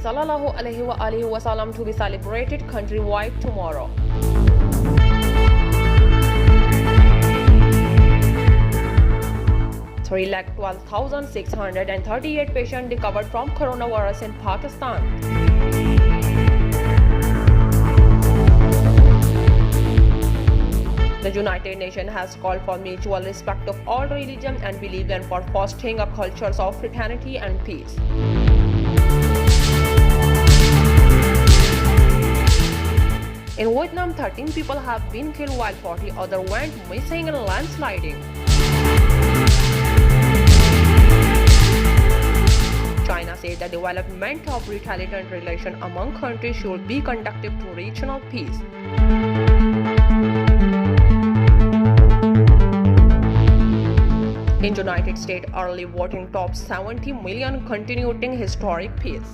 sallallahu alaihi wasallam to be celebrated countrywide tomorrow. 3,12,638 patients recovered from coronavirus in Pakistan. The United Nations has called for mutual respect of all religions and beliefs and for fostering a culture of fraternity and peace. In Vietnam, 13 people have been killed while 40 others went missing in landsliding. China said the development of bilateral relations among countries should be conducive to regional peace. In United States, early voting tops 70 million, continuing historic pace.